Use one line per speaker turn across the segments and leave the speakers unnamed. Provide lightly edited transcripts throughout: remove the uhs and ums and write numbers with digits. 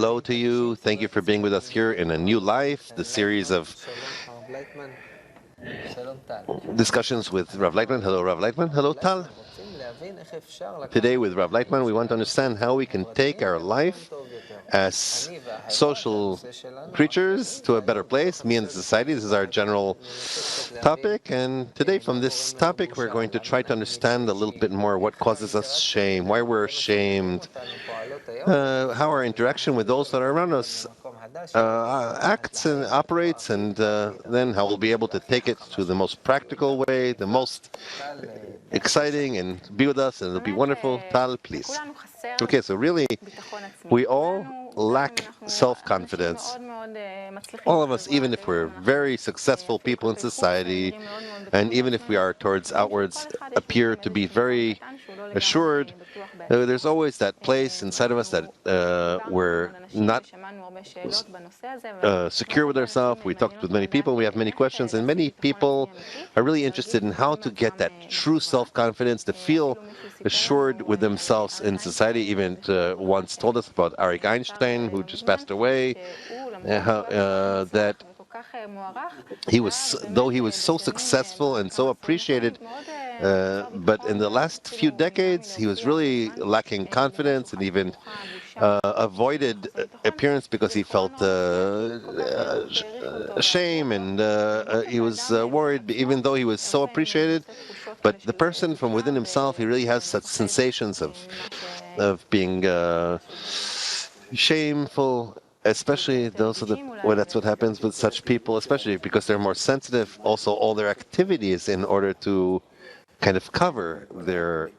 Hello to you. Thank you for being with us here in A New Life, the series of discussions with Rav Laitman. Hello, Rav Laitman. Hello, Tal. Today with Rav Laitman, we want to understand how we can take our life as social creatures to a better place, me and the society. This is our general topic, and today from this topic we're going to try to understand a little bit more what causes us shame, why we're ashamed, how our interaction with those that are around us acts and operates, and then how we'll be able to take it to the most practical way, the most exciting, and be with us, and it'll be wonderful. Tal, please. Okay, so really, we all lack self-confidence. All of us, even if we're very successful people in society, and even if we are towards outwards appear to be very assured, there's always that place inside of us that we're not secure with ourselves. We talked with many people, we have many questions, and many people are really interested in how to get that true self-confidence, to feel assured with themselves in society. Even once told us about Arik Einstein, who just passed away, that though he was so successful and so appreciated, but in the last few decades, he was really lacking confidence and even avoided appearance because he felt shame, and he was worried, even though he was so appreciated. But the person from within himself, he really has such sensations of being shameful, especially those are that's what happens with such people, especially because they're more sensitive. Also, all their activities in order to kind of cover their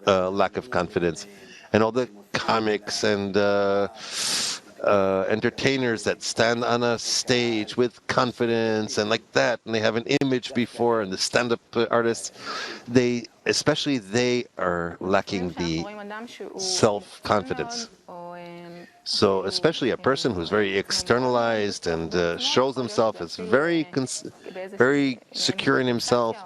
lack of confidence, and all the comics and entertainers that stand on a stage with confidence and like that, and they have an image before, and the stand-up artists, they are lacking the self-confidence. So especially a person who's very externalized and shows himself as very secure in himself,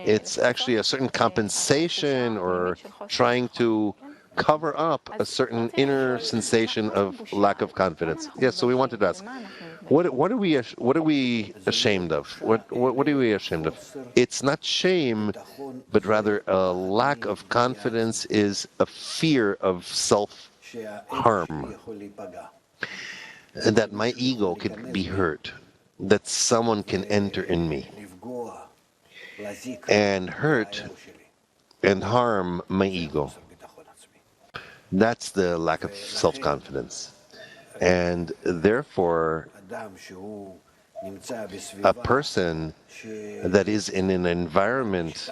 it's actually a certain compensation or trying to cover up a certain inner sensation of lack of confidence. Yes, so we wanted to ask, what are we ashamed of? What are we ashamed of? It's not shame, but rather a lack of confidence is a fear of self-harm, that my ego could be hurt, that someone can enter in me and hurt and harm my ego. That's the lack of self-confidence. And therefore, a person that is in an environment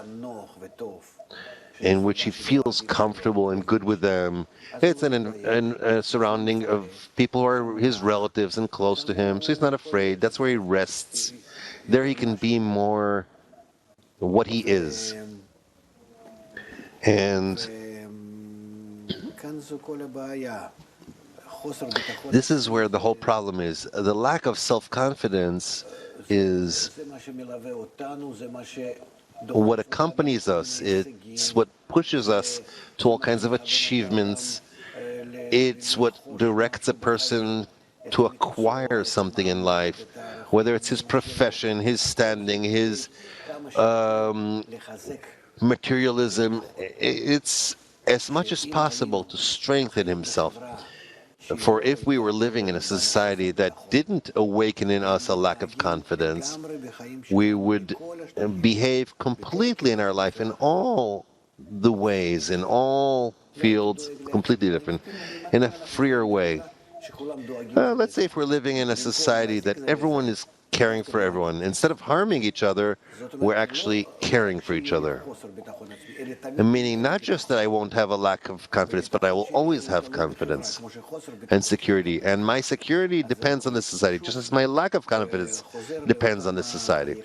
in which he feels comfortable and good with them, it's a surrounding of people who are his relatives and close to him, so he's not afraid. That's where he rests. There he can be more what he is. And this is where the whole problem is. The lack of self-confidence is what accompanies us. It's what pushes us to all kinds of achievements. It's what directs a person to acquire something in life, whether it's his profession, his standing, his materialism. It's as much as possible to strengthen himself. For if we were living in a society that didn't awaken in us a lack of confidence, we would behave completely in our life in all the ways, in all fields, completely different, in a freer way. Let's say if we're living in a society that everyone is caring for everyone. Instead of harming each other, we're actually caring for each other. Meaning not just that I won't have a lack of confidence, but I will always have confidence and security. And my security depends on the society, just as my lack of confidence depends on the society.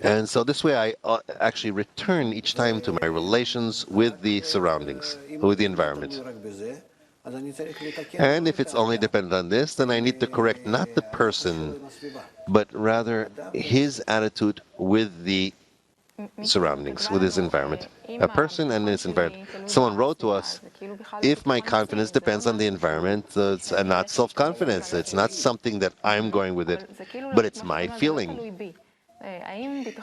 And so this way I actually return each time to my relations with the surroundings, with the environment. And if it's only dependent on this, then I need to correct not the person, but rather his attitude with the surroundings, with his environment. A person and his environment. Someone wrote to us, if my confidence depends on the environment, it's not self-confidence. It's not something that I'm going with it, but it's my feeling.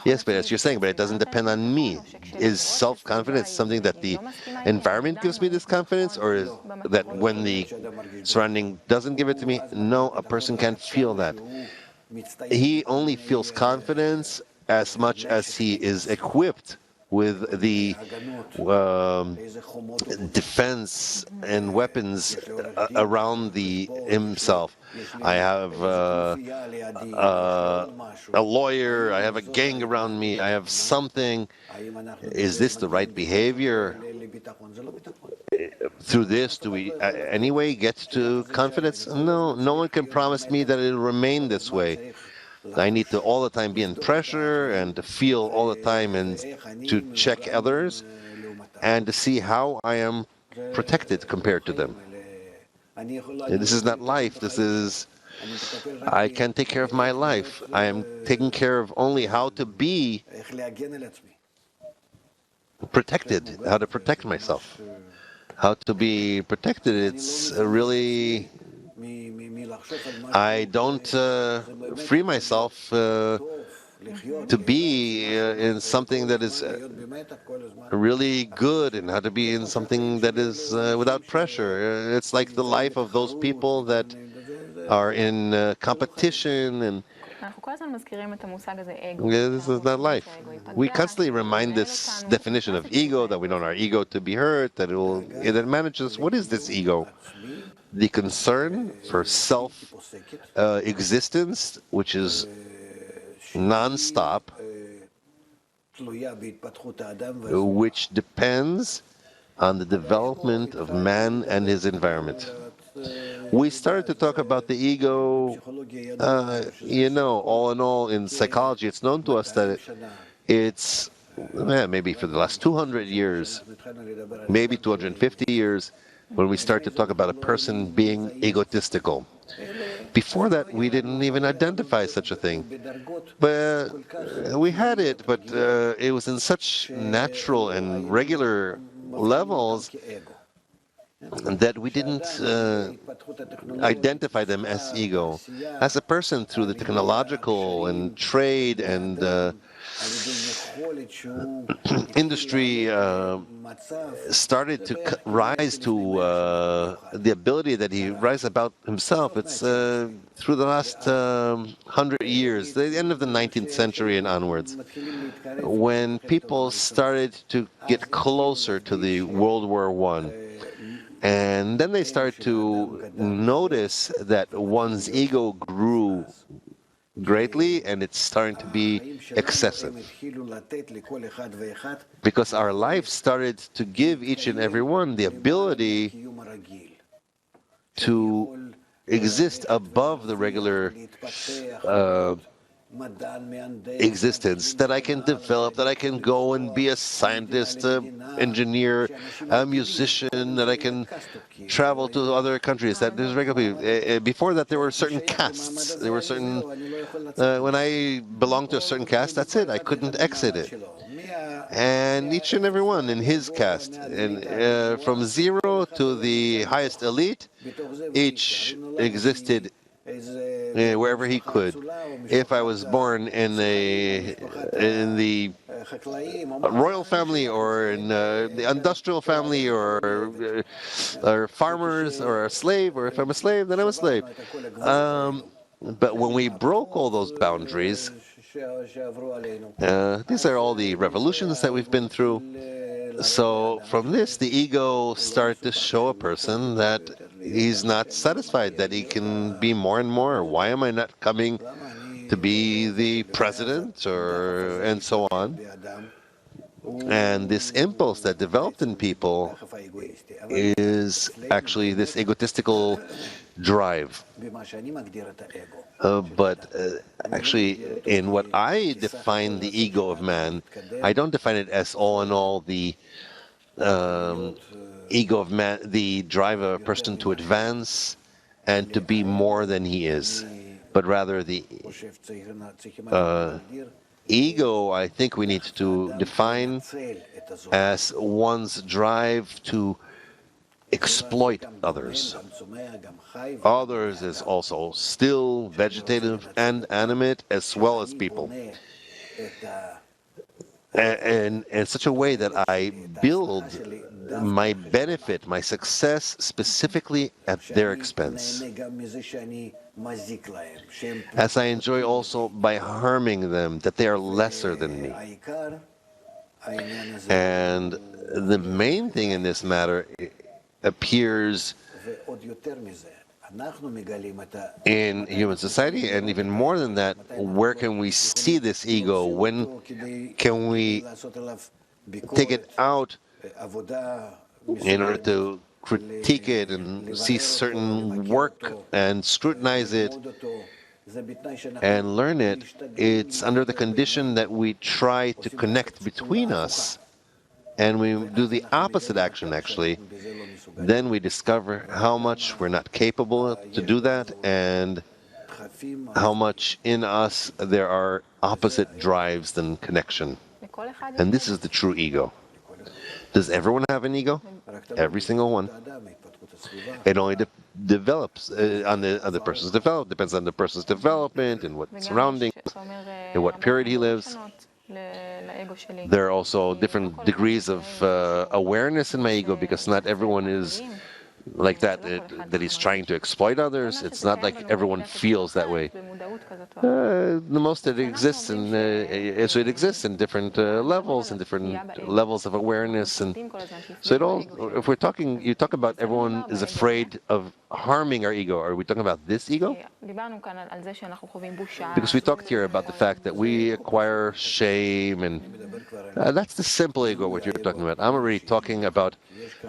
Yes, but as you're saying, but it doesn't depend on me. Is self-confidence something that the environment gives me this confidence, or is that when the surrounding doesn't give it to me? No, a person can't feel that. He only feels confidence as much as he is equipped with the defense and weapons around himself. I have a lawyer, I have a gang around me, I have something. Is this the right behavior? Through this, do we anyway get to confidence? No, no one can promise me that it'll remain this way. I need to all the time be in pressure and to feel all the time and to check others and to see how I am protected compared to them. This is not life. This is, I can take care of my life. I am taking care of only how to be protected, how to protect myself. How to be protected, it's really, I don't free myself to be in something that is really good and how to be in something that is without pressure. It's like the life of those people that are in competition and this is not life. We constantly remind this definition of ego, that we don't want our ego to be hurt, that it manages. What is this ego? The concern for self-existence, which is non-stop, which depends on the development of man and his environment. We started to talk about the ego, all in all, in psychology, it's known to us that it's, maybe for the last 200 years, maybe 250 years, when we start to talk about a person being egotistical. Before that, we didn't even identify such a thing. But we had it, but it was in such natural and regular levels that we didn't identify them as ego. As a person, through the technological and trade and industry started to rise to the ability that he rise about himself. It's through the last 100 years, the end of the 19th century and onwards, when people started to get closer to the World War I. And then they start to notice that one's ego grew greatly and it's starting to be excessive. Because our life started to give each and every one the ability to exist above the regular existence, that I can develop, that I can go and be a scientist, engineer, a musician, that I can travel to other countries. That there's regular people. Before that, there were certain castes. There were certain. When I belonged to a certain caste, that's it. I couldn't exit it. And each and every one in his caste, and from zero to the highest elite, each existed wherever he could. If I was born in the royal family, or in the industrial family, or farmers, or a slave, or if I'm a slave, then I'm a slave. But when we broke all those boundaries, these are all the revolutions that we've been through. So from this, the ego started to show a person that he's not satisfied, that he can be more and more. Why am I not coming to be the president, and so on? And this impulse that developed in people is actually this egotistical drive. But actually, in what I define the ego of man, I don't define it as all in all the ego of man, the drive of a person to advance and to be more than he is, but rather the ego, I think we need to define as one's drive to exploit others. Others is also still vegetative and animate as well as people. And in such a way that I build my benefit, my success, specifically at their expense. As I enjoy also by harming them, that they are lesser than me. And the main thing in this matter appears in human society, and even more than that, where can we see this ego? When can we take it out in order to critique it and see certain work and scrutinize it and learn it? It's under the condition that we try to connect between us, and we do the opposite action, actually. Then we discover how much we're not capable to do that, and how much in us there are opposite drives than connection. And this is the true ego. Does everyone have an ego? Every single one. It only develops on the other person's development, depends on the person's development and what surroundings, in what period he lives. There are also different degrees of awareness in my ego, because not everyone is like that, that he's trying to exploit others. It's not like everyone feels that way. The most it exists, and so it exists in different levels, and different levels of awareness, and so it all. If we're talking, you talk about everyone is afraid of harming our ego. Are we talking about this ego? Because we talked here about the fact that we acquire shame, and that's the simple ego. What you're talking about. I'm already talking about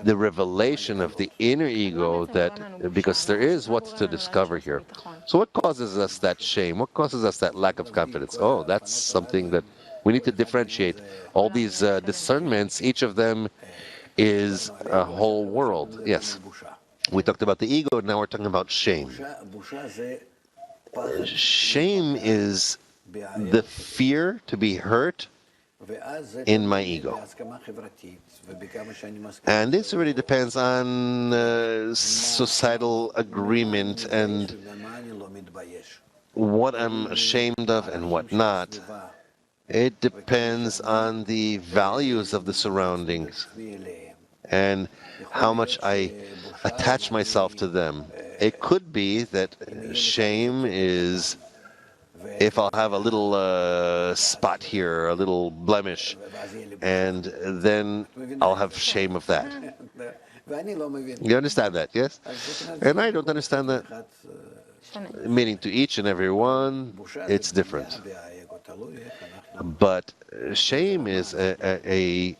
the revelation of the inner ego, that because there is what's to discover here. So what causes us that shame? What causes us that lack of confidence? Oh, that's something that we need to differentiate. All these discernments, each of them is a whole world. Yes. We talked about the ego, now we're talking about shame. Shame is the fear to be hurt in my ego. And this really depends on societal agreement and what I'm ashamed of and what not. It depends on the values of the surroundings and how much I attach myself to them. It could be that shame is if I'll have a little spot here, a little blemish, and then I'll have shame of that. You understand that, yes? And I don't understand that. Meaning to each and every one, it's different. But shame is a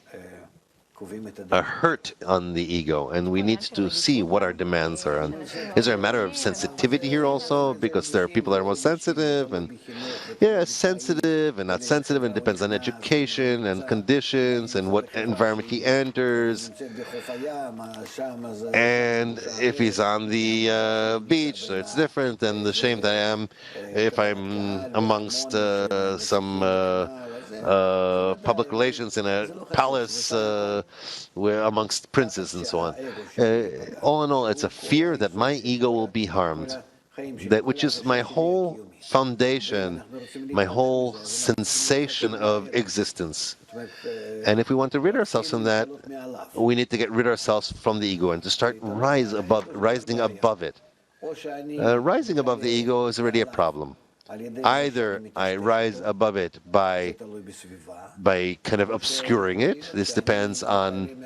hurt on the ego, and we need to see what our demands are. And is there a matter of sensitivity here also? Because there are people that are more sensitive, and sensitive and not sensitive, and depends on education and conditions and what environment he enters. And if he's on the beach, so it's different than the shame that I am if I'm amongst some public relations in a palace where amongst princes and so on. All in all, it's a fear that my ego will be harmed, that which is my whole foundation, my whole sensation of existence. And if we want to rid ourselves from that, we need to get rid of ourselves from the ego and to start rising above it. Rising above the ego is already a problem. Either I rise above it by kind of obscuring it. This depends on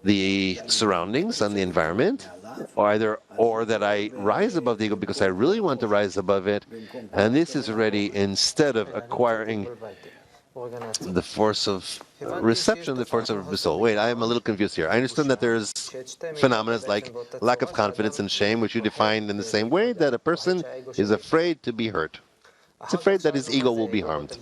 the surroundings, on the environment, or that I rise above the ego because I really want to rise above it. And this is already, instead of acquiring the force of reception, the force of reversal. Wait, I am a little confused here. I understand that there's phenomena like lack of confidence and shame, which you defined in the same way, that a person is afraid to be hurt. He's afraid that his ego will be harmed.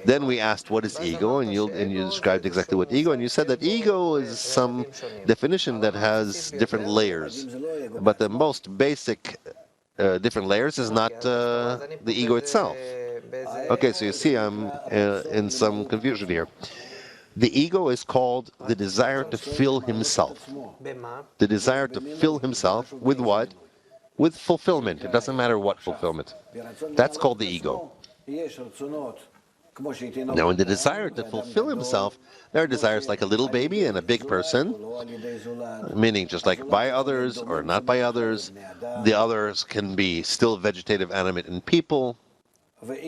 Then we asked, what is ego? And you described exactly what ego, and you said that ego is some definition that has different layers. But the most basic different layers is not the ego itself. Okay, so you see I'm in some confusion here. The ego is called the desire to fill himself. The desire to fill himself with what? With fulfillment. It doesn't matter what fulfillment. That's called the ego. Now, in the desire to fulfill himself, there are desires like a little baby and a big person, meaning just like by others or not by others. The others can be still vegetative, animate, and people. And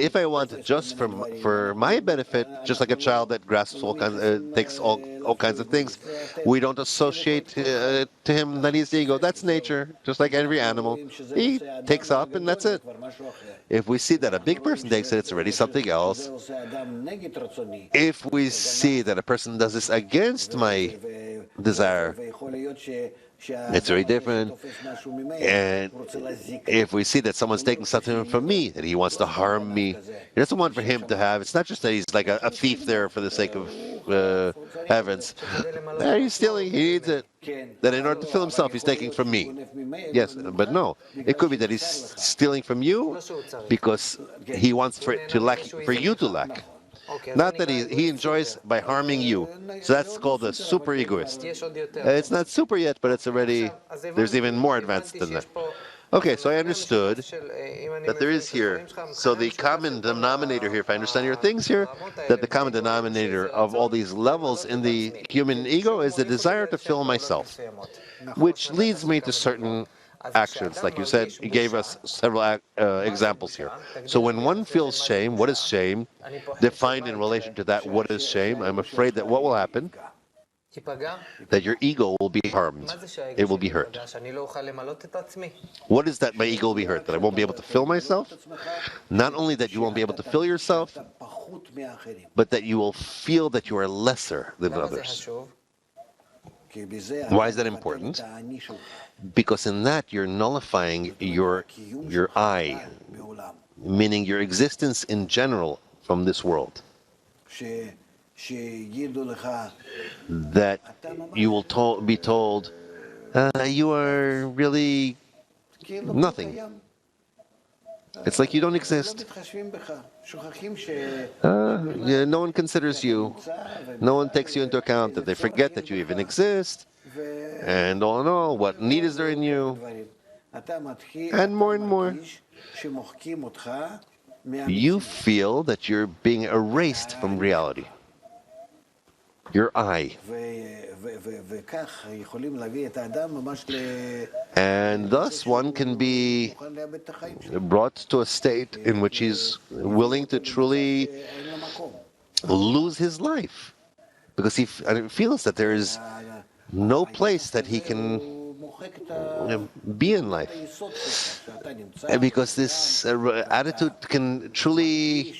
if I want it just for my benefit, just like a child that grasps all kinds, takes all kinds of things, we don't associate to him that he's the ego. That's nature, just like every animal. He takes up and that's it. If we see that a big person takes it, it's already something else. If we see that a person does this against my desire, it's very different. And if we see that someone's taking something from me, that he wants to harm me, he doesn't want for him to have. It's not just that he's like a thief there for the sake of heavens. He's stealing, he needs it. That in order to fill himself, he's taking from me. Yes, but no. It could be that he's stealing from you because he wants for you to lack. Not that he enjoys by harming you. So that's called a super egoist. It's not super yet, but it's already, there's even more advanced than that. Okay, so I understood that there is here, so the common denominator here, if I understand your things here, that the common denominator of all these levels in the human ego is the desire to fill myself, which leads me to certain actions. Like you said, you gave us several examples here. So when one feels shame, what is shame? Defined in relation to that, what is shame? I'm afraid that what will happen? That your ego will be harmed. It will be hurt. What is that my ego will be hurt? That I won't be able to fill myself? Not only that you won't be able to fill yourself, but that you will feel that you are lesser than others. Why is that important? Because in that you're nullifying your I, meaning your existence in general from this world. That you will be told, you are really nothing. It's like you don't exist. Yeah, no one considers you. No one takes you into account, that they forget that you even exist. And all in all, what need is there in you? And more, you feel that you're being erased from reality. Your I. And thus one can be brought to a state in which he's willing to truly lose his life. Because he feels that there is no place that he can be in life. And because this attitude can truly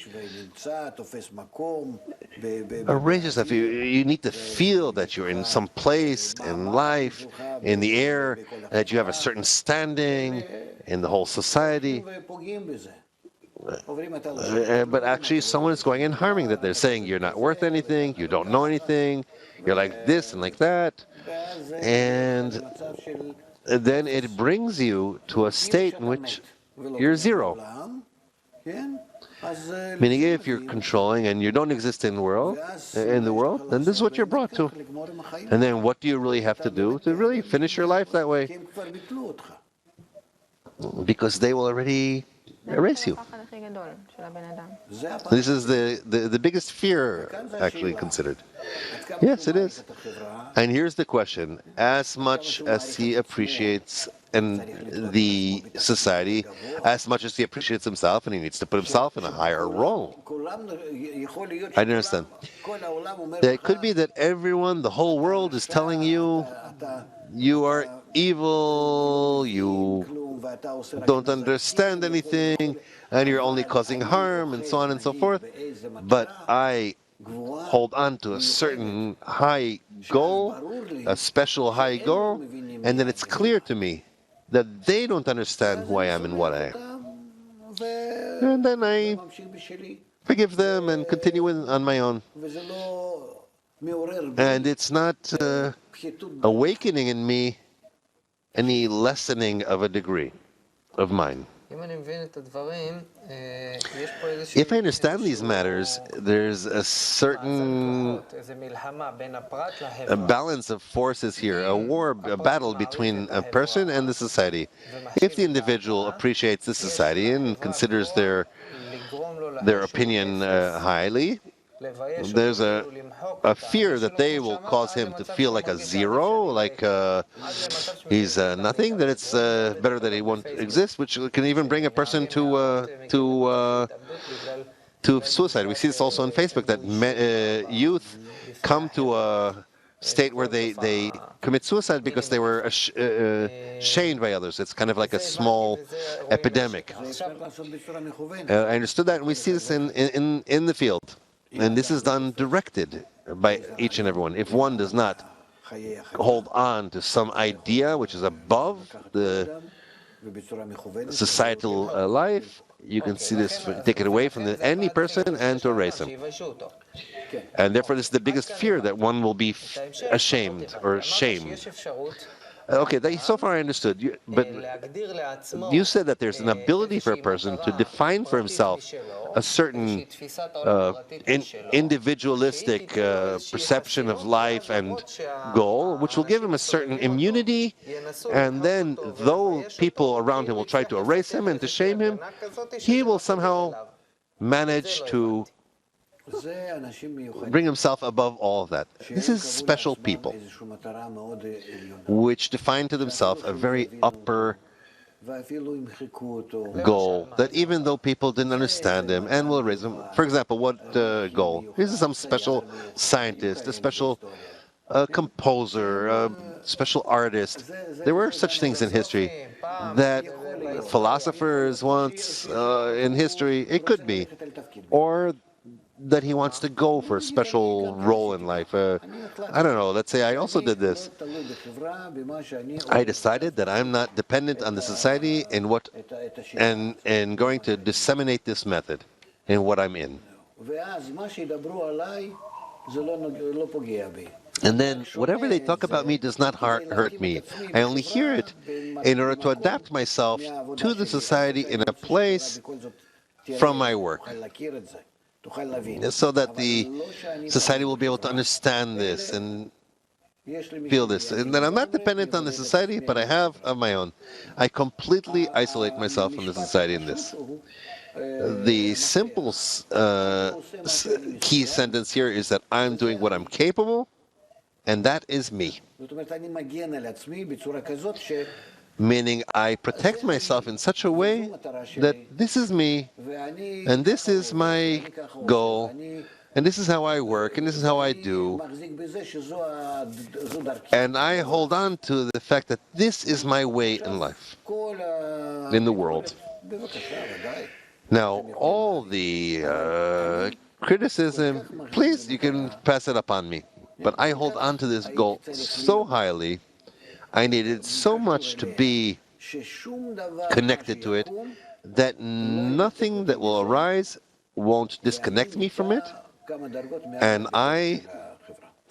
erase yourself. You need to feel that you're in some place in life, in the air, that you have a certain standing in the whole society. But actually someone is going and harming that. They're saying you're not worth anything, you don't know anything, you're like this and like that. And then it brings you to a state in which you're zero. Meaning if you're controlling and you don't exist in the world, then this is what you're brought to. And then what do you really have to do to really finish your life that way? Because they will already erase you. This is the biggest fear actually considered. Yes, it is. And here's the question. As much as he appreciates the society, as much as he appreciates himself, and he needs to put himself in a higher role. I understand. It could be that everyone, the whole world is telling you, you are evil, you don't understand anything, and you're only causing harm, and so on and so forth. But I hold on to a certain high goal, a special high goal, and then it's clear to me that they don't understand who I am and what I am. And then I forgive them and continue on my own. And it's not awakening in me any lessening of a degree of mine. If I understand these matters, there's a certain balance of forces here, a war, a battle between a person and the society. If the individual appreciates the society and considers their opinion highly, there's a fear that they will cause him to feel like a zero, like he's nothing, that it's better that he won't exist, which can even bring a person to suicide. We see this also on Facebook, that youth come to a state where they commit suicide because they were shamed by others. It's kind of like a small epidemic. I understood that, and we see this in the field. And this is done directed by each and everyone. If one does not hold on to some idea which is above the societal life, you can see this, take it away from any person and to erase him. And therefore, this is the biggest fear, that one will be ashamed or shamed. Okay, so far I understood. But you said that there's an ability for a person to define for himself a certain individualistic perception of life and goal, which will give him a certain immunity, and then though people around him will try to erase him and to shame him, he will somehow manage to bring himself above all of that. This is special people, which define to themselves a very upper goal, that even though people didn't understand him and will raise him. For example, what goal? This is some special scientist, a special composer, a special artist. There were such things in history that philosophers once in history, it could be, or that he wants to go for a special role in life. I don't know, let's say I also did this. I decided that I'm not dependent on the society and going to disseminate this method in what I'm in. And then whatever they talk about me does not hurt me. I only hear it in order to adapt myself to the society in a place from my work, so that the society will be able to understand this and feel this. And that I'm not dependent on the society, but I have of my own. I completely isolate myself from the society in this. The simple key sentence here is that I'm doing what I'm capable, and that is me. Meaning I protect myself in such a way that this is me, and this is my goal, and this is how I work, and this is how I do. And I hold on to the fact that this is my way in life, in the world. Now, all the criticism, please, you can pass it upon me. But I hold on to this goal so highly. I needed so much to be connected to it that nothing that will arise won't disconnect me from it. And I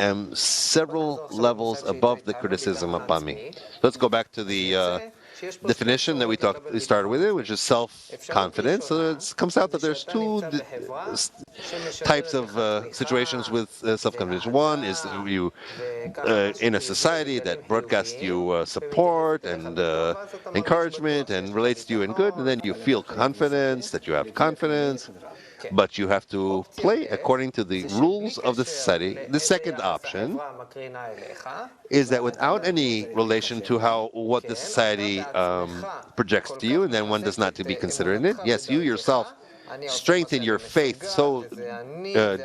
am several levels above the criticism upon me. Let's go back to the definition that we started with, which is self-confidence. So it comes out that there's two types of situations with self-confidence. One is you in a society that broadcasts you support and encouragement and relates to you in good, and then you feel confidence, that you have confidence, but you have to play according to the rules of the society. The second option is that without any relation to what the society projects to you, and then one does not to be considered in it. Yes, you yourself strengthen your faith so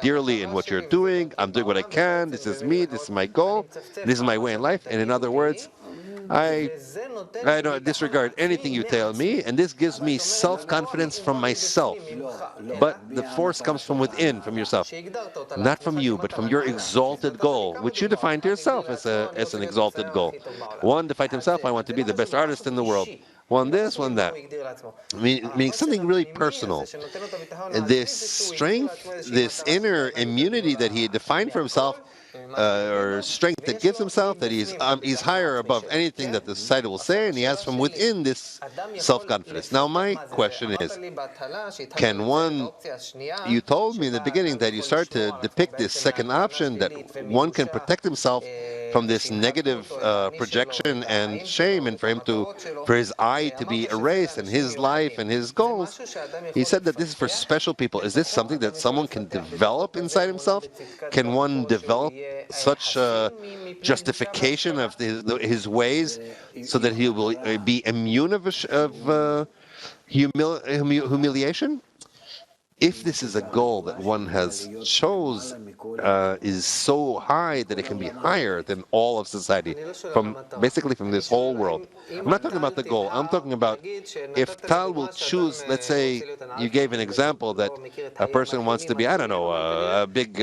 dearly in what you're doing. I'm doing what I can. This is me. This is my goal. This is my way in life. And in other words, I don't disregard anything you tell me, and this gives me self-confidence from myself. But the force comes from within, from yourself. Not from you, but from your exalted goal, which you define to yourself as an exalted goal. One defined himself, I want to be the best artist in the world. One this, one that. Meaning something really personal. And this strength, this inner immunity that he had defined for himself, or strength that gives himself, that he's higher above anything that the society will say, and he has from within this self-confidence. Now, my question is, can one, you told me in the beginning that you start to depict this second option, that one can protect himself from this negative projection and shame, and for his I to be erased, and his life and his goals. He said that this is for special people. Is this something that someone can develop inside himself? Can one develop such justification of his ways so that he will be immune of humiliation? If this is a goal that one has is so high that it can be higher than all of society, basically from this whole world. I'm not talking about the goal. I'm talking about if Tal will choose, let's say you gave an example that a person wants to be, I don't know, a big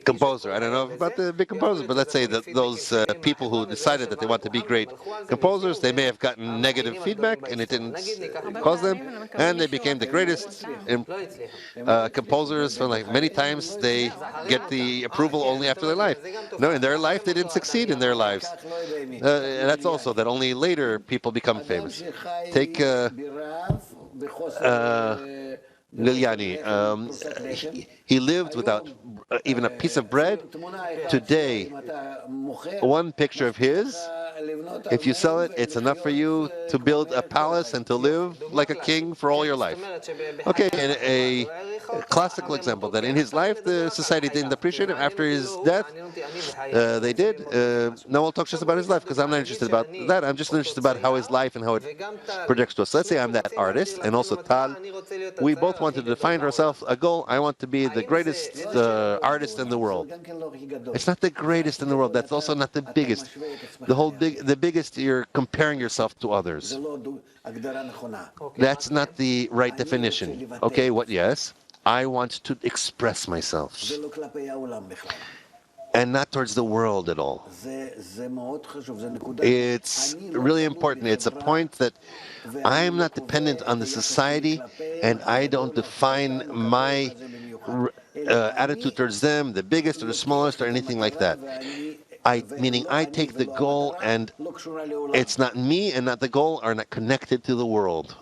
composer. I don't know about the big composer, but let's say that those people who decided that they want to be great composers, they may have gotten negative feedback and it didn't cause them, and they became the greatest composers. For like many times they get the approval only after their life. No, in their life they didn't succeed in their lives. And that's also that only later people become famous. Take Liliani. He lived without even a piece of bread. Today, one picture of his, if you sell it, it's enough for you to build a palace and to live like a king for all your life. Okay, and a classical example that in his life the society didn't appreciate him. After his death, they did. Now we'll talk just about his life, because I'm not interested about that. I'm just interested about how his life and how it projects to us. Let's say I'm that artist, and also Tal. We both want to define ourselves a goal. I want to be the greatest artist in the world. It's not the greatest in the world. That's also not the biggest. The biggest, you're comparing yourself to others. That's not the right definition. Okay, what? Yes, I want to express myself, and not towards the world at all. It's really important. It's a point that I am not dependent on the society, and I don't define my attitude towards them, the biggest or the smallest or anything like that. Meaning I take the goal, and it's not me and not the goal are not connected to the world,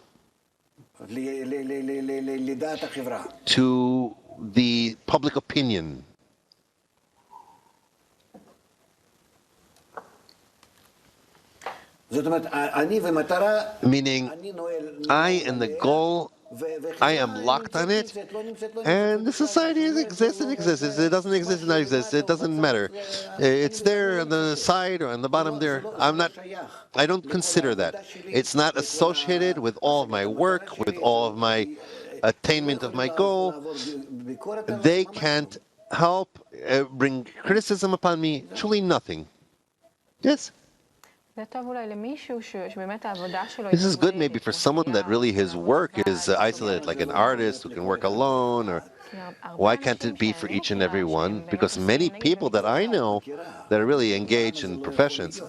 to the public opinion. Meaning, I and the goal, I am locked on it, and the society exists, it exists. It doesn't exist, it doesn't exist. It doesn't matter. It's there on the side or on the bottom there. I don't consider that. It's not associated with all of my work, with all of my attainment of my goal. They can't help bring criticism upon me. Truly nothing. Yes? This is good maybe for someone that really his work is isolated, like an artist who can work alone, or why can't it be for each and every one? Because many people that I know that are really engaged in professions.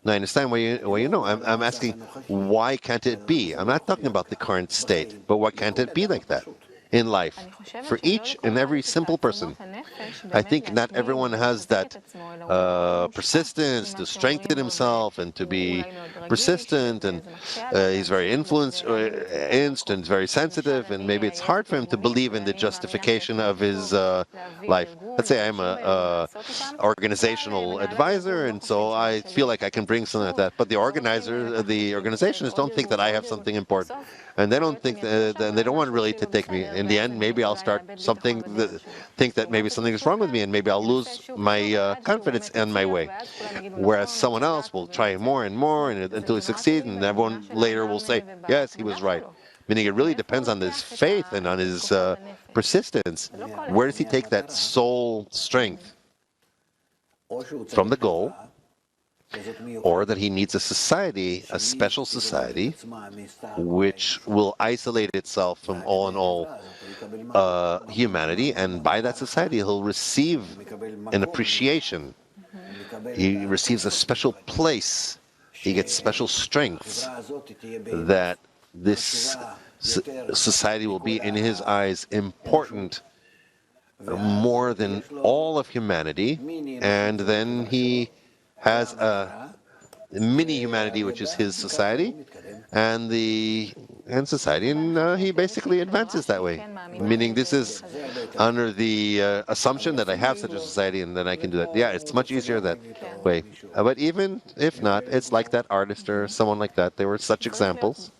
Now I understand why you know. I'm asking, why can't it be? I'm not talking about the current state, but why can't it be like that in life for each and every simple person? I think not everyone has that persistence to strengthen himself and to be persistent, and he's very influenced and very sensitive, and maybe it's hard for him to believe in the justification of his life. Let's say I'm a organizational advisor, and so I feel like I can bring something like that, but the organizations don't think that I have something important, and they don't think and they don't want really to take me. In the end, maybe I'll start something think that maybe something is wrong with me, and maybe I'll lose my confidence in my way. Whereas someone else will try more and more until he succeeds, and everyone later will say, yes, he was right. Meaning it really depends on his faith and on his persistence. Where does he take that soul strength? From the goal, or that he needs a society, a special society, which will isolate itself from all in all humanity, and by that society he'll receive an appreciation. He receives a special place. He gets special strengths that this society will be, in his eyes, important more than all of humanity, and then he has a mini humanity, which is his society, and society, and he basically advances that way. Meaning, this is under the assumption that I have such a society, and then I can do that. Yeah, it's much easier that way. But even if not, it's like that artist or someone like that. There were such examples.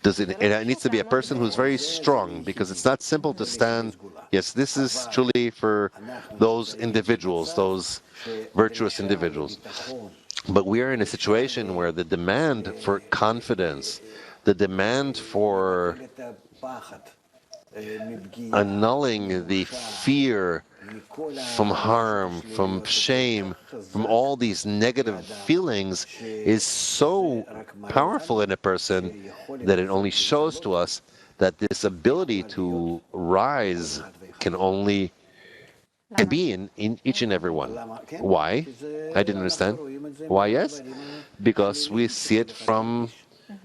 It needs to be a person who's very strong, because it's not simple to stand. Yes, this is truly for those individuals, those virtuous individuals. But we are in a situation where the demand for confidence, the demand for annulling the fear from harm, from shame, from all these negative feelings is so powerful in a person that it only shows to us that this ability to rise can be in each and every one. Why? I didn't understand. Why, yes? Because we see it from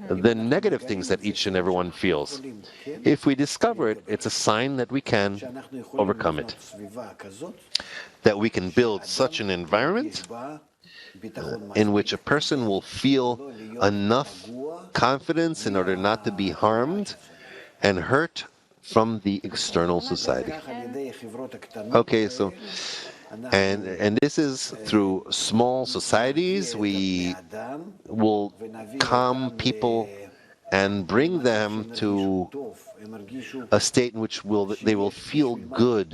the negative things that each and every one feels. If we discover it, it's a sign that we can overcome it. That we can build such an environment in which a person will feel enough confidence in order not to be harmed and hurt from the external society. Okay, so and this is through small societies. We will calm people and bring them to a state in which they will feel good,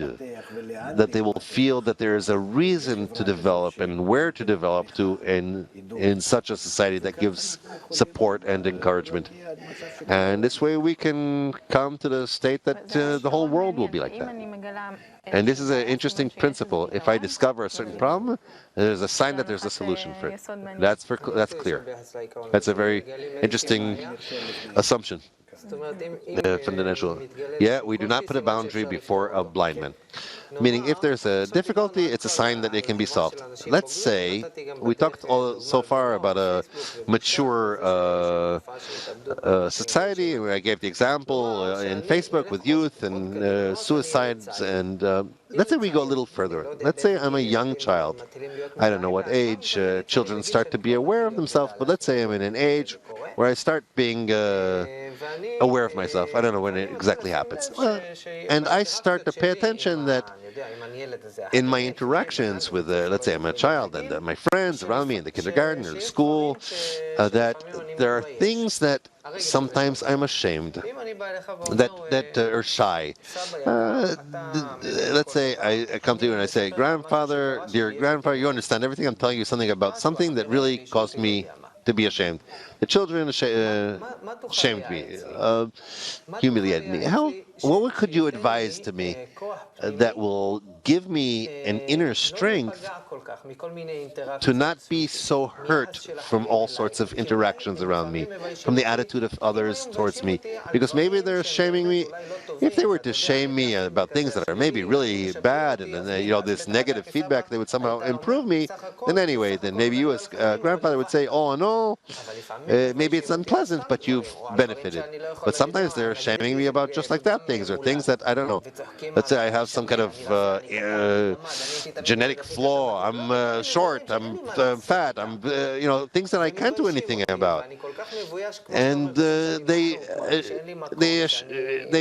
that they will feel that there is a reason to develop and where to develop to in such a society that gives support and encouragement. And this way we can come to the state that the whole world will be like that. And this is an interesting principle. If I discover a certain problem, there's a sign that there's a solution for it. That's clear. That's a very interesting assumption from the natural. Yeah, we do not put a boundary before a blind man. Meaning, if there's a difficulty, it's a sign that it can be solved. Let's say we talked so far about a mature society, where I gave the example in Facebook with youth and suicides, and let's say we go a little further. Let's say I'm a young child. I don't know what age children start to be aware of themselves, but let's say I'm in an age where I start being aware of myself. I don't know when it exactly happens. And I start to pay attention that in my interactions with, let's say I'm a child, and my friends around me in the kindergarten or the school, that there are things that sometimes I'm ashamed, that are shy. Let's say I come to you and I say, grandfather, dear grandfather, you understand everything. I'm telling you something about something that really caused me to be ashamed. The children shamed me, humiliated me. What could you advise to me that will give me an inner strength to not be so hurt from all sorts of interactions around me, from the attitude of others towards me? Because maybe they're shaming me. If they were to shame me about things that are maybe really bad, and then this negative feedback, they would somehow improve me, then maybe you as grandfather would say, oh no, maybe it's unpleasant, but you've benefited. But sometimes they're shaming me about just like that things, or things that, I don't know, let's say I have some kind of genetic flaw, I'm short, I'm fat, I'm, things that I can't do anything about. And they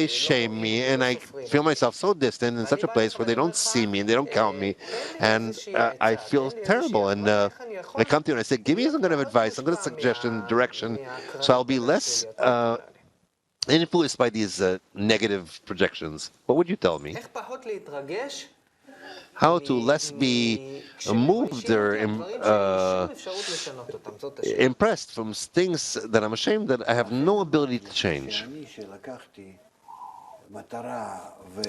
shame me, and I feel myself so distant in such a place where they don't see me and they don't count me, and I feel terrible. And I come to you and I say, give me some kind of advice, some kind of suggestion, direction, so I'll be less influenced by these negative projections. What would you tell me? How to less be moved or impressed from things that I'm ashamed that I have no ability to change.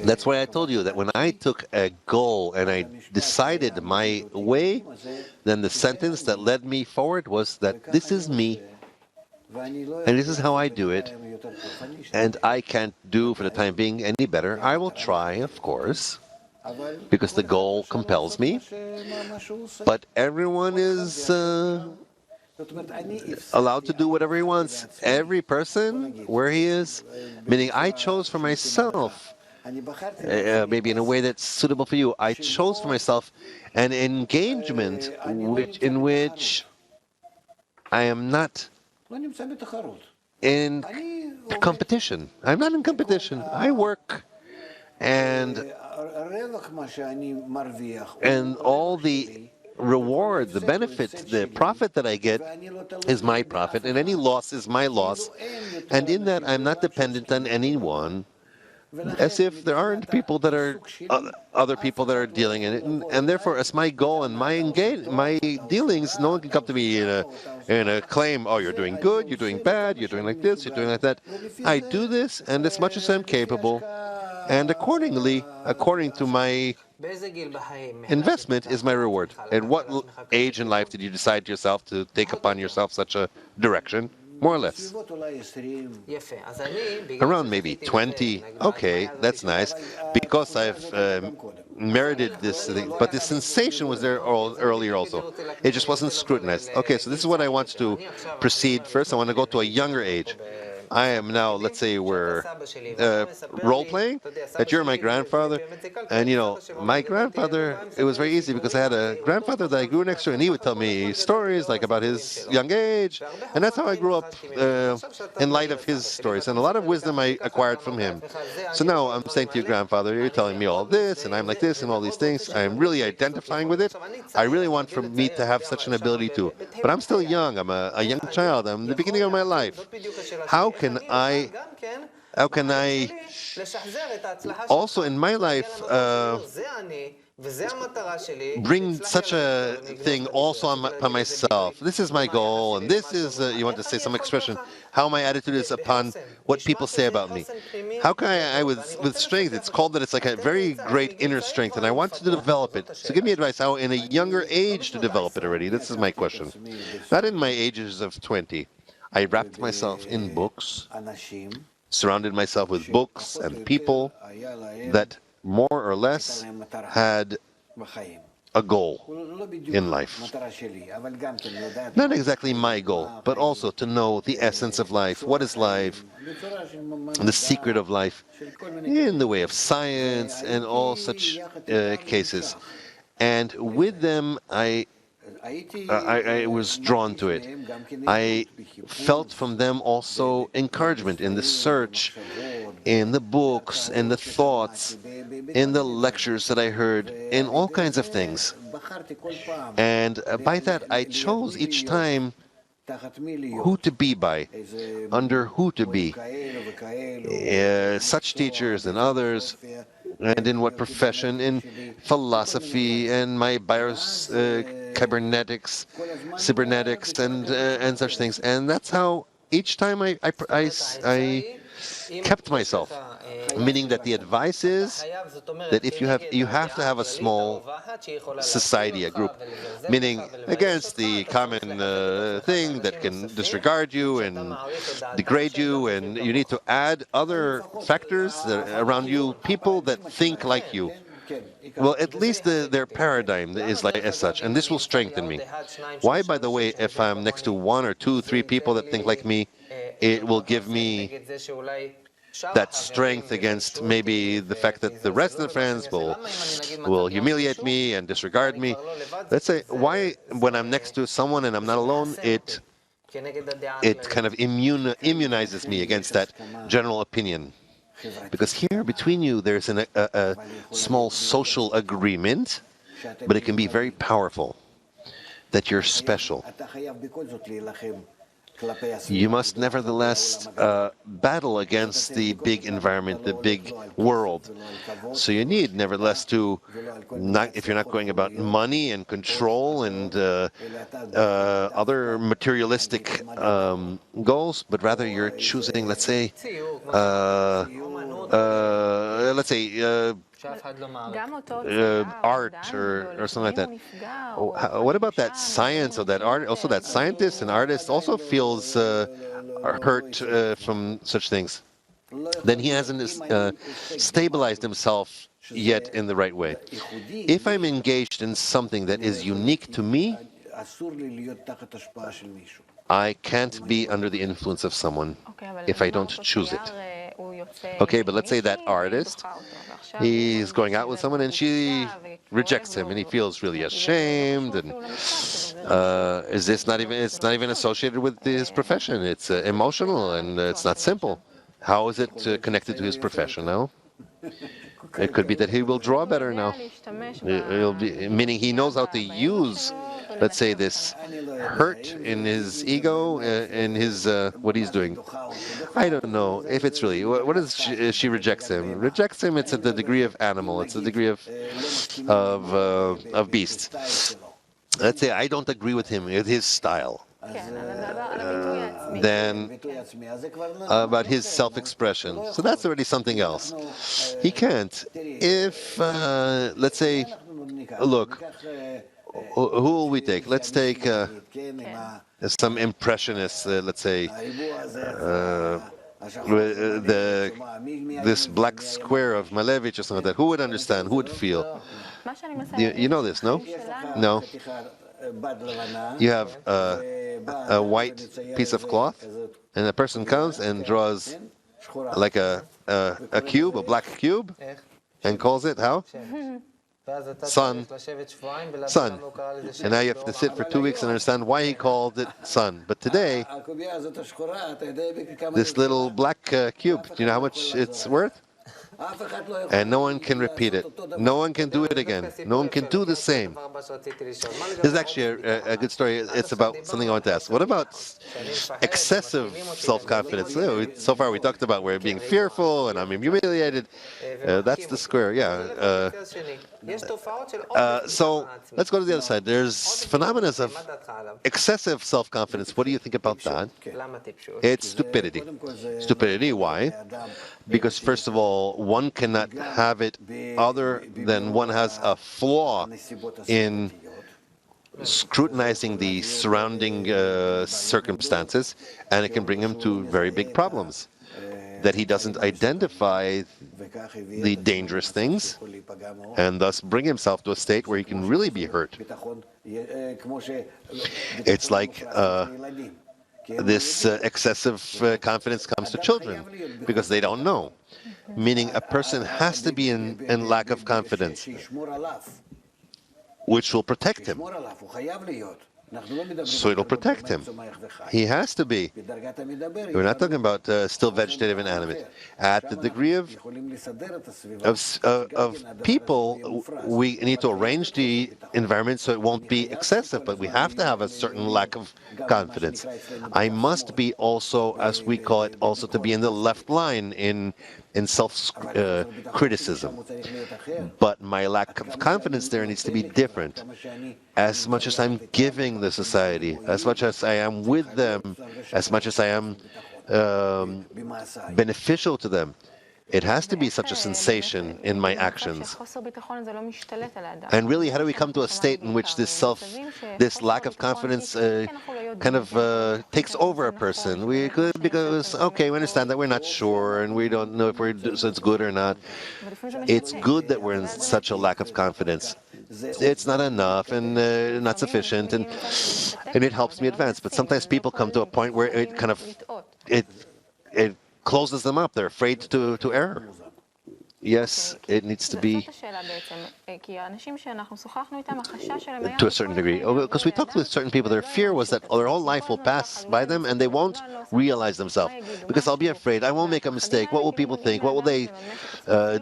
That's why I told you that when I took a goal and I decided my way, then the sentence that led me forward was that this is me, and this is how I do it, and I can't do for the time being any better. I will try, of course, because the goal compels me, but everyone is allowed to do whatever he wants. Every person where he is, meaning I chose for myself maybe in a way that's suitable for you. I chose for myself an engagement in which I am not in competition. I'm not in competition. I work, and all the reward, the benefit, the profit that I get is my profit, and any loss is my loss. And in that, I'm not dependent on anyone, as if there aren't people that are other people that are dealing in it, and therefore, as my goal and my dealings, no one can come to me in a claim, oh, you're doing good, you're doing bad, you're doing like this, you're doing like that. I do this, and as much as I'm capable, and accordingly, according to my investment, is my reward. At what age in life did you decide yourself to take upon yourself such a direction? More or less. Around maybe 20. Okay, that's nice. Because I've merited this thing. But the sensation was there earlier also. It just wasn't scrutinized. Okay, so this is what I want to proceed first. I want to go to a younger age. I am now, let's say we're role-playing, that you're my grandfather. And, my grandfather, it was very easy because I had a grandfather that I grew next to, and he would tell me stories like about his young age. And that's how I grew up in light of his stories. And a lot of wisdom I acquired from him. So now I'm saying to you, grandfather, you're telling me all this, and I'm like this, and all these things. I'm really identifying with it. I really want for me to have such an ability too. But I'm still young. I'm a young child. I'm in the beginning of my life. How can I also in my life bring such a thing also upon myself? This is my goal, and this is, you want to say some expression, how my attitude is upon what people say about me. How can I with strength, it's called that it's like a very great inner strength, and I want to develop it. So give me advice how in a younger age to develop it already. This is my question. Not in my ages of 20. I wrapped myself in books, surrounded myself with books and people that more or less had a goal in life. Not exactly my goal, but also to know the essence of life. What is life? The secret of life in the way of science and all such cases. And with them, I was drawn to it. I felt from them also encouragement in the search, in the books, in the thoughts, in the lectures that I heard, in all kinds of things. And by that, I chose each time who to be by, under who to be. Such teachers and others, and in what profession, in philosophy, and my cybernetics, and such things. And that's how each time I kept myself, meaning that the advice is that if you have to have a small society, a group, meaning against the common thing that can disregard you and degrade you, and you need to add other factors around you, people that think like you. Well, at least their paradigm is like as such, and this will strengthen me. Why, by the way, if I'm next to one or two, three people that think like me, it will give me that strength against maybe the fact that the rest of the friends will humiliate me and disregard me. Let's say, why, when I'm next to someone and I'm not alone, it kind of immunizes me against that general opinion. Because here, between you, there's a small social agreement, but it can be very powerful, that you're special. You must nevertheless battle against the big environment, the big world. So you need, nevertheless, to, if you're not going about money and control and other materialistic goals, but rather you're choosing, let's say, art or something like that. What about that science of that art? Also, that scientist and artist also feels hurt from such things. Then he hasn't stabilized himself yet in the right way. If I'm engaged in something that is unique to me, I can't be under the influence of someone if I don't choose it. Okay, but let's say that artist, he's going out with someone and she rejects him and he feels really ashamed. And is this not even, it's not even associated with his profession. It's emotional and it's not simple. How is it connected to his profession now? It could be that he will draw better now. It'll be, meaning he knows how to use, let's say, this hurt in his ego, in his what he's doing. I don't know if it's really. What is she rejects him? Rejects him. It's at the degree of animal. It's a degree of beast. Let's say I don't agree with him with his style. Then about his self-expression. So that's already something else. He can't. If, let's say, look, who will we take? Let's take some impressionists, let's say, this black square of Malevich or something like that. Who would understand? Who would feel? You know this, no? No. You have a white piece of cloth, and a person comes and draws like a cube, a black cube, and calls it how? Sun. Sun. And now you have to sit for 2 weeks and understand why he called it sun. But today, this little black cube, do you know how much it's worth? And no one can repeat it. No one can do it again. No one can do the same. This is actually a good story. It's about something I want to ask. What about excessive self-confidence? So far we talked about we're being fearful and I'm humiliated. That's the square, yeah. So let's go to the other side. There's phenomena of excessive self-confidence. What do you think about that? It's stupidity. Stupidity, why? Because first of all, one cannot have it other than one has a flaw in scrutinizing the surrounding circumstances, and it can bring him to very big problems. That he doesn't identify the dangerous things and thus bring himself to a state where he can really be hurt. It's like this excessive confidence comes to children because they don't know. Meaning a person has to be in lack of confidence, which will protect him. So it'll protect him. He has to be. We're not talking about still vegetative and animate. At the degree of people, we need to arrange the environment so it won't be excessive, but we have to have a certain lack of confidence. I must be also, as we call it, also to be in the left line in self-criticism. But my lack of confidence there needs to be different. As much as I'm giving the society, as much as I am with them, as much as I am beneficial to them, it has to be such a sensation in my actions. And really, how do we come to a state in which this lack of confidence kind of takes over a person? Because, okay, we understand that we're not sure and we don't know if it's good or not. It's good that we're in such a lack of confidence. It's not enough and not sufficient, and it helps me advance. But sometimes people come to a point where it kind of it closes them up. They're afraid to err. Yes, it needs to be to a certain degree. Because we talked with certain people, their fear was that their whole life will pass by them and they won't realize themselves. Because I'll be afraid, I won't make a mistake, what will people think, what will they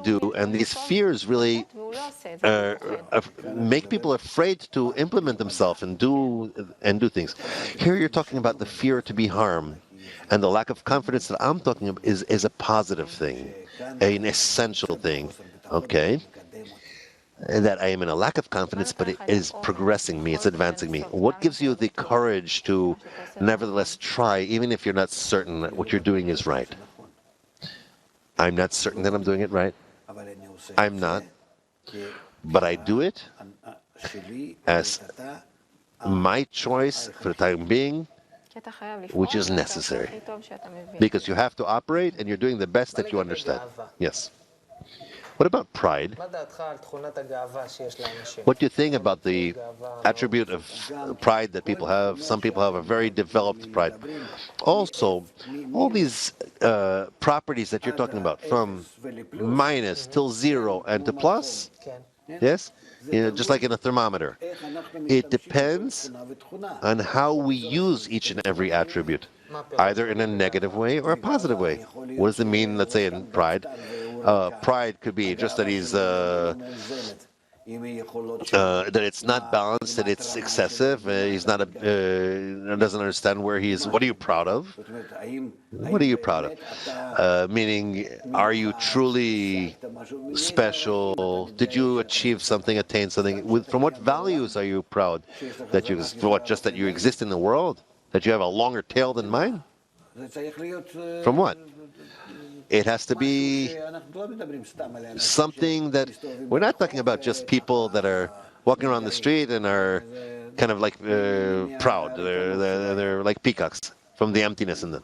do? And these fears really make people afraid to implement themselves and do things. Here you're talking about the fear to be harmed. And the lack of confidence that I'm talking about is a positive thing, an essential thing, okay? And that I am in a lack of confidence, but it is progressing me, it's advancing me. What gives you the courage to nevertheless try, even if you're not certain that what you're doing is right? I'm not certain that I'm doing it right. I'm not. But I do it as my choice for the time being, which is necessary. Because you have to operate and you're doing the best that you understand. Yes. What about pride? What do you think about the attribute of pride that people have? Some people have a very developed pride. Also, all these properties that you're talking about, from minus till 0 and to plus, yes? Just like in a thermometer. It depends on how we use each and every attribute, either in a negative way or a positive way. What does it mean, let's say, in pride? Pride could be just that he's that it's not balanced, that it's excessive. He's not doesn't understand where he is. What are you proud of? What are you proud of? Meaning, are you truly special? Did you achieve something, attain something? From what values are you proud? That you, just that you exist in the world? That you have a longer tail than mine? From what? It has to be something that we're not talking about just people that are walking around the street and are kind of like proud. They're like peacocks from the emptiness in them.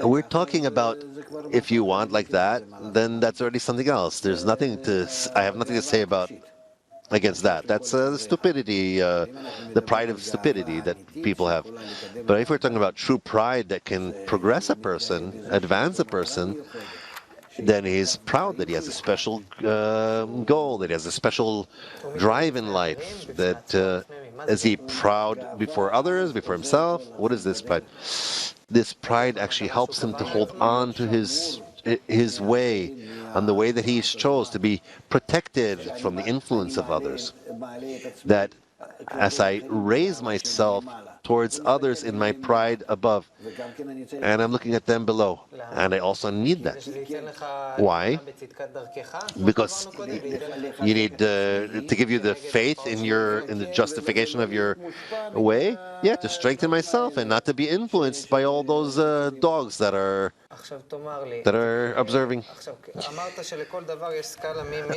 We're talking about, if you want like that, then that's already something else. There's nothing to. I have nothing to say about against that. That's the stupidity, the pride of stupidity that people have. But if we're talking about true pride that can progress a person, advance a person, then he's proud that he has a special goal, that he has a special drive in life. That is he proud before others, before himself? What is this pride? This pride actually helps him to hold on to his way, on the way that he chose, to be protected from the influence of others. That as I raise myself towards others in my pride above, and I'm looking at them below, and I also need that. Why? Because you need to give you the faith in the justification of your way. Yeah, to strengthen myself and not to be influenced by all those dogs that are observing.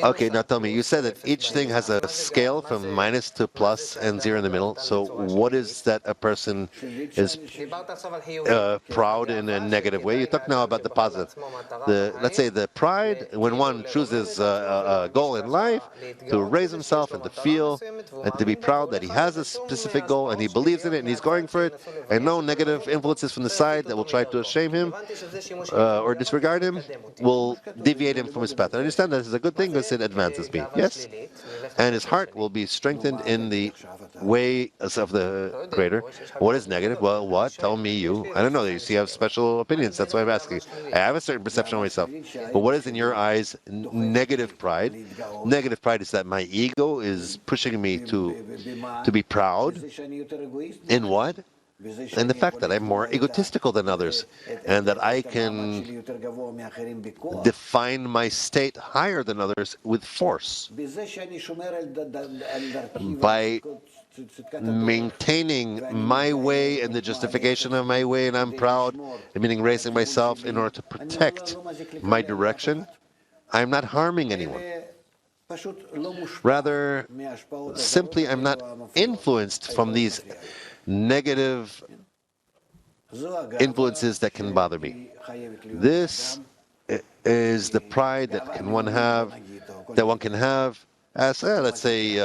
Okay, now tell me, you said that each thing has a scale from minus to plus and 0 in the middle. So what is that a person is proud in a negative way? You talk now about the positive. Let's say the pride, when one chooses a goal in life, to raise himself and to feel and to be proud that he has a specific goal and he believes in it and he's going for it, and no negative influences from the side that will try to shame him or disregard him will deviate him from his path. I understand that is a good thing because it advances me. Yes? And his heart will be strengthened in the way of the Creator. What is negative? Well, what? Tell me you. I don't know. You see, I have special opinions. That's why I'm asking. I have a certain perception of myself. But what is in your eyes negative pride? Negative pride is that my ego is pushing me to be proud. In what? And the fact that I'm more egotistical than others, and that I can define my state higher than others with force. By maintaining my way and the justification of my way, and I'm proud, meaning raising myself in order to protect my direction, I'm not harming anyone. Rather, simply I'm not influenced from these negative influences that can bother me. This is the pride that one can have as, let's say,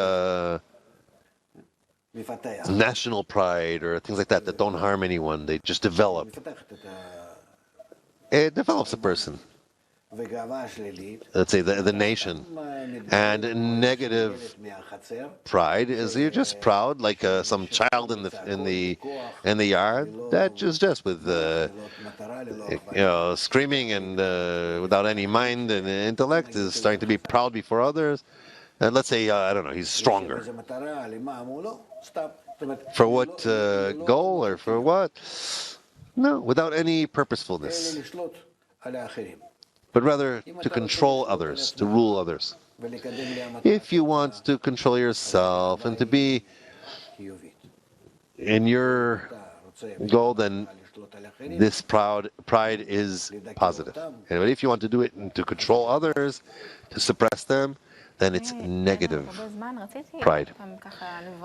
national pride or things like that don't harm anyone. They just develop. It develops a person. Let's say the nation. And negative pride is you're just proud, like some child in the yard that just with screaming and without any mind and intellect is starting to be proud before others. And let's say I don't know, he's stronger. For what goal or for what? No, without any purposefulness. But rather to control others, to rule others. If you want to control yourself and to be in your goal, then this pride is positive. And if you want to do it and to control others, to suppress them, then it's negative pride.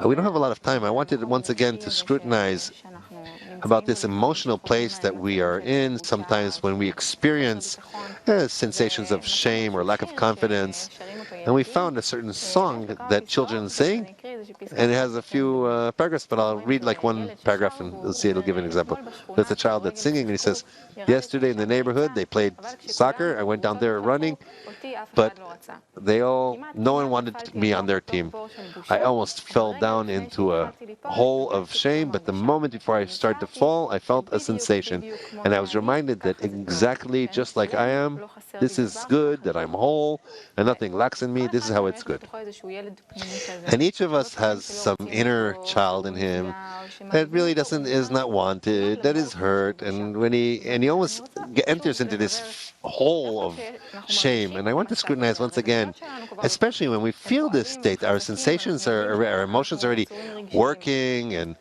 We don't have a lot of time. I wanted once again to scrutinize about this emotional place that we are in, sometimes when we experience sensations of shame or lack of confidence. And we found a certain song that children sing, and it has a few paragraphs, but I'll read like one paragraph and you'll see it'll give an example. There's a child that's singing, and he says, yesterday in the neighborhood, they played soccer. I went down there running, but no one wanted me on their team. I almost fell down into a hole of shame, but the moment before I started to fall, I felt a sensation. And I was reminded that exactly just like I am, this is good, that I'm whole, and nothing lacks in me. This is how it's good. And each of us has some inner child in him that really is not wanted, that is hurt, and he almost enters into this hole of shame. And I want to scrutinize once again, especially when we feel this state, our sensations our emotions are already working, and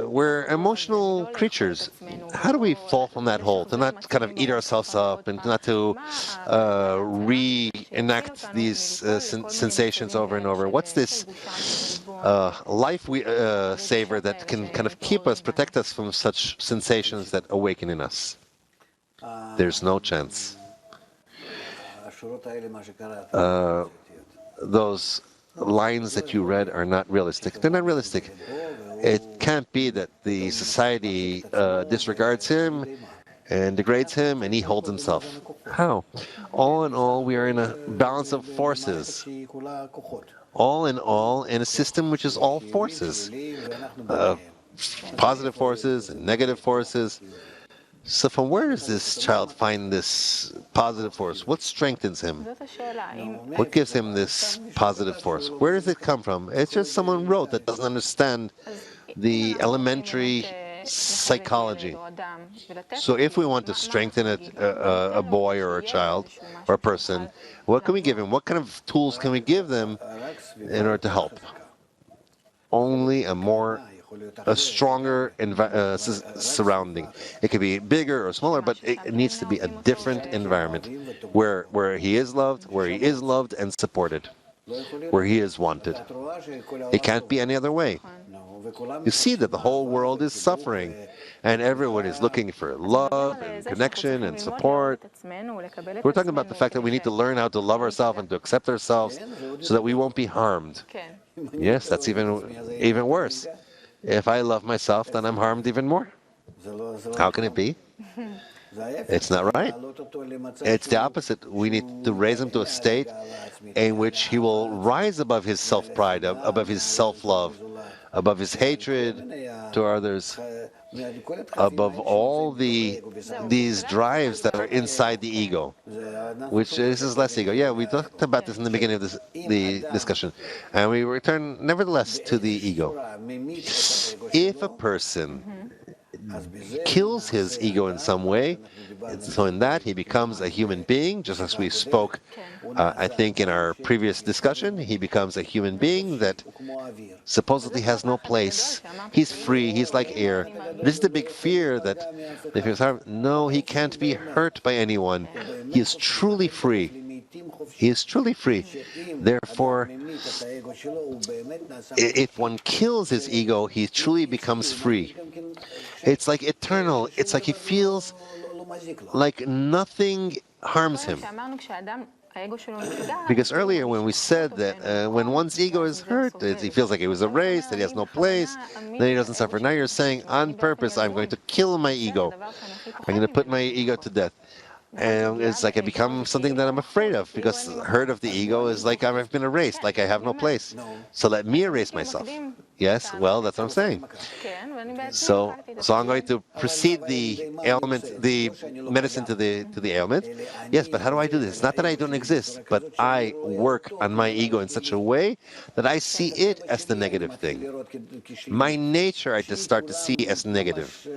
we're emotional creatures. How do we fall from that hole? To not kind of eat ourselves up and not to reenact these sensations over and over. What's this life saver that can kind of keep us, protect us from such sensations that awaken in us? There's no chance. Those lines that you read are not realistic. They're not realistic. It can't be that the society disregards him and degrades him and he holds himself. How? All in all, we are in a balance of forces. All in all, in a system which is all forces. Positive forces and negative forces. So from where does this child find this positive force? What strengthens him? What gives him this positive force? Where does it come from? It's just someone wrote that doesn't understand the elementary psychology. So if we want to strengthen a boy or a child or a person, what can we give him? What kind of tools can we give them in order to help? Only a stronger surrounding. It could be bigger or smaller, but it needs to be a different environment where he is loved and supported, where he is wanted. It can't be any other way. You see that the whole world is suffering, and everyone is looking for love and connection and support. We're talking about the fact that we need to learn how to love ourselves and to accept ourselves so that we won't be harmed. Yes, that's even worse. If I love myself, then I'm harmed even more. How can it be? It's not right. It's the opposite. We need to raise him to a state in which he will rise above his self-pride, above his self-love, above his hatred to others, above all these drives that are inside the ego, which is less ego. Yeah, we talked about this in the beginning of the discussion, and we return nevertheless to the ego. If a person kills his ego in some way, so in that he becomes a human being, just as we spoke, I think in our previous discussion, he becomes a human being that supposedly has no place. He's free, he's like air. This is the big fear that if he was harmed, no, he can't be hurt by anyone. He is truly free. He is truly free. Therefore, if one kills his ego, he truly becomes free. It's like eternal. It's like he feels like nothing harms him. Because earlier when we said that when one's ego is hurt, he feels like he was erased, that he has no place, then he doesn't suffer. Now you're saying, on purpose, I'm going to kill my ego. I'm going to put my ego to death. And it's like I become something that I'm afraid of, because hurt of the ego is like I've been erased, like I have no place. So let me erase myself. Yes, well, that's what I'm saying. So I'm going to precede the ailment, the medicine to the ailment. Yes, but how do I do this? It's not that I don't exist, but I work on my ego in such a way that I see it as the negative thing. My nature I just start to see as negative,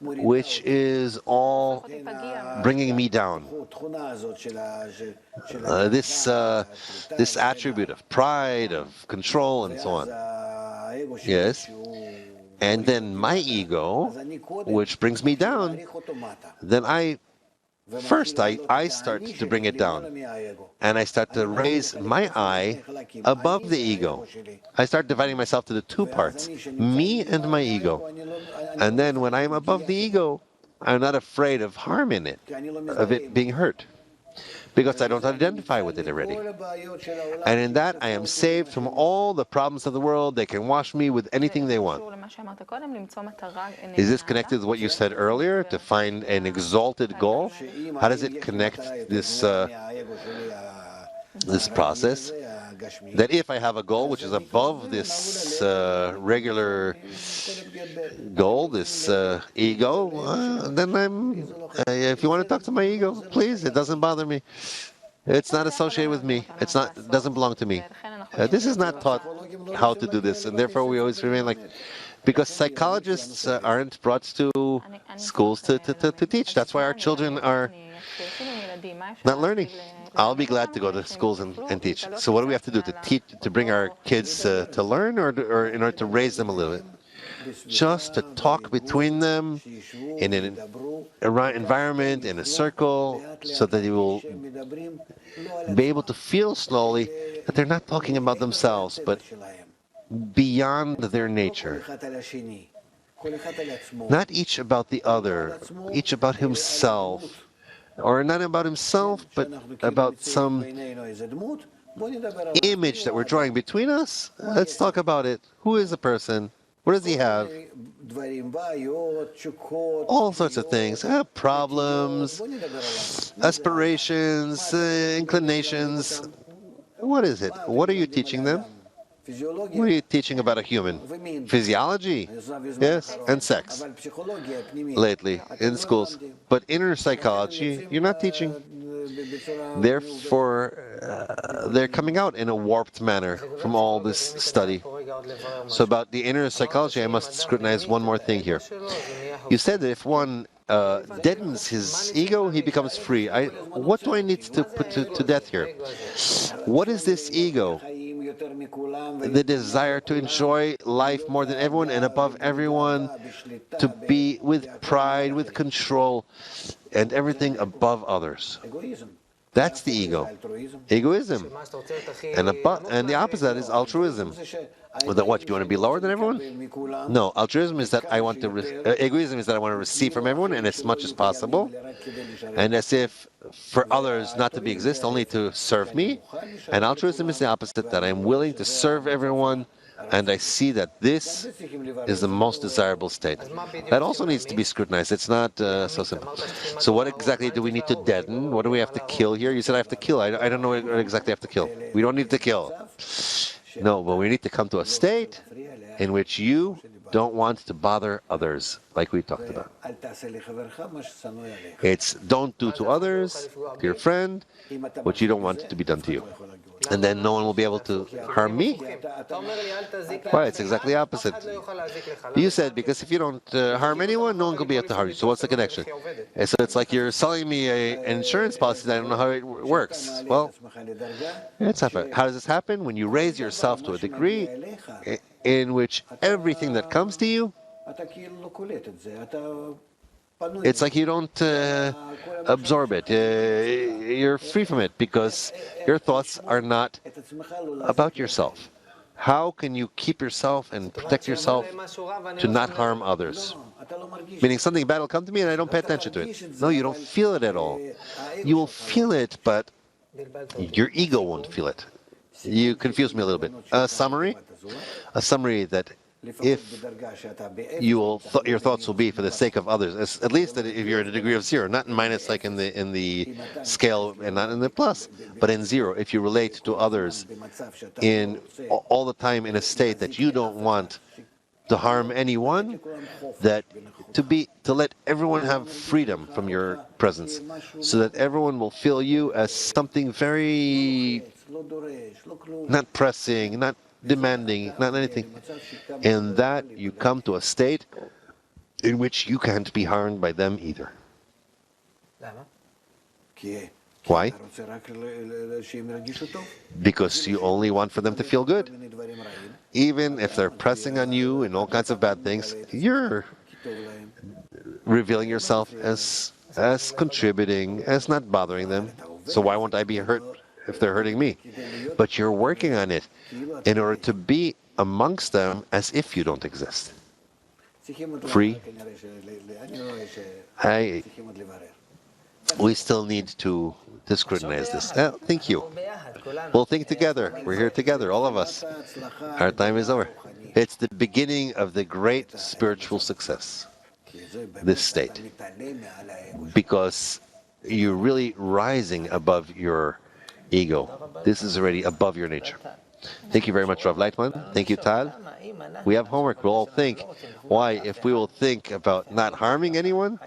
which is all bringing me down. This attribute of pride, of control, and so on. Yes. And then my ego, which brings me down, then I first I start to bring it down. And I start to raise my I above the ego. I start dividing myself to the two parts, me and my ego. And then when I'm above the ego, I'm not afraid of harm in it, of it being hurt, because I don't identify with it already. And in that, I am saved from all the problems of the world. They can wash me with anything they want. Is this connected with what you said earlier, to find an exalted goal? How does it connect this process? That if I have a goal which is above this regular goal, this ego, then if you want to talk to my ego, please, it doesn't bother me. It's not associated with me. It doesn't belong to me. This is not taught how to do this, and therefore we always remain like, because psychologists aren't brought to schools to teach. That's why our children are not learning. I'll be glad to go to schools and teach. So what do we have to do to bring our kids to learn, or in order to raise them a little bit? Just to talk between them in an environment, in a circle, so that they will be able to feel slowly that they're not talking about themselves, but beyond their nature. Not each about the other, each about himself, or not about himself, but about some image that we're drawing between us. Let's talk about it. Who is the person? What does he have? All sorts of things. Problems, aspirations, inclinations. What is it? What are you teaching them? What are you teaching about a human? Physiology? Yes, and sex. Lately, in schools. But inner psychology, you're not teaching. Therefore, they're coming out in a warped manner from all this study. So about the inner psychology, I must scrutinize one more thing here. You said that if one deadens his ego, he becomes free. What do I need to put to death here? What is this ego? The desire to enjoy life more than everyone and above everyone, to be with pride, with control, and everything above others. That's the ego. Egoism. And the opposite is altruism. Well, then what, you want to be lower than everyone? No, altruism is that egoism is that I want to receive from everyone and as much as possible, and as if for others not to exist, only to serve me. And altruism is the opposite, that I'm willing to serve everyone, and I see that this is the most desirable state. That also needs to be scrutinized. It's not so simple. So what exactly do we need to deaden? What do we have to kill here? You said I have to kill. I don't know what exactly I have to kill. We don't need to kill. No, but we need to come to a state in which you don't want to bother others, like we talked about. It's don't do to others, to your friend, what you don't want to be done to you. And then no one will be able to harm me. Why? It's exactly opposite. You said, because if you don't harm anyone, no one will be able to harm you. So what's the connection? And so it's like you're selling me an insurance policy that I don't know how it works. Well, it's happened. How does this happen? When you raise yourself to a degree in which everything that comes to you, it's like you don't absorb it. You're free from it because your thoughts are not about yourself. How can you keep yourself and protect yourself to not harm others? Meaning something bad will come to me and I don't pay attention to it. No, you don't feel it at all. You will feel it, but your ego won't feel it. You confuse me a little bit. A summary that if your thoughts will be for the sake of others, at least if you're at a degree of zero, not in minus like in the scale and not in the plus, but in zero. If you relate to others in all the time in a state that you don't want to harm anyone, that to let everyone have freedom from your presence, so that everyone will feel you as something very not pressing, not demanding, not anything. In that, you come to a state in which you can't be harmed by them either. Why? Because you only want for them to feel good. Even if they're pressing on you and all kinds of bad things, you're revealing yourself as as contributing, as not bothering them. So why won't I be hurt if they're hurting me? But you're working on it in order to be amongst them as if you don't exist. Free. We still need to scrutinize this. Thank you. We'll think together. We're here together, all of us. Our time is over. It's the beginning of the great spiritual success, this state, because you're really rising above your ego. This is already above your nature. Thank you very much, Rav Laitman. Thank you, Tal. We have homework. We'll all think. Why? If we will think about not harming anyone,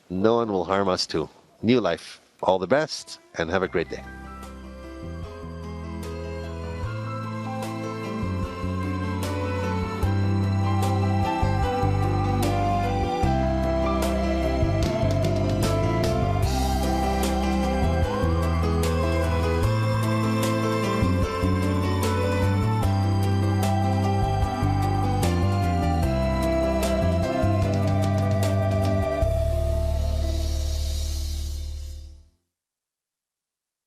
no one will harm us too. New life. All the best, and have a great day.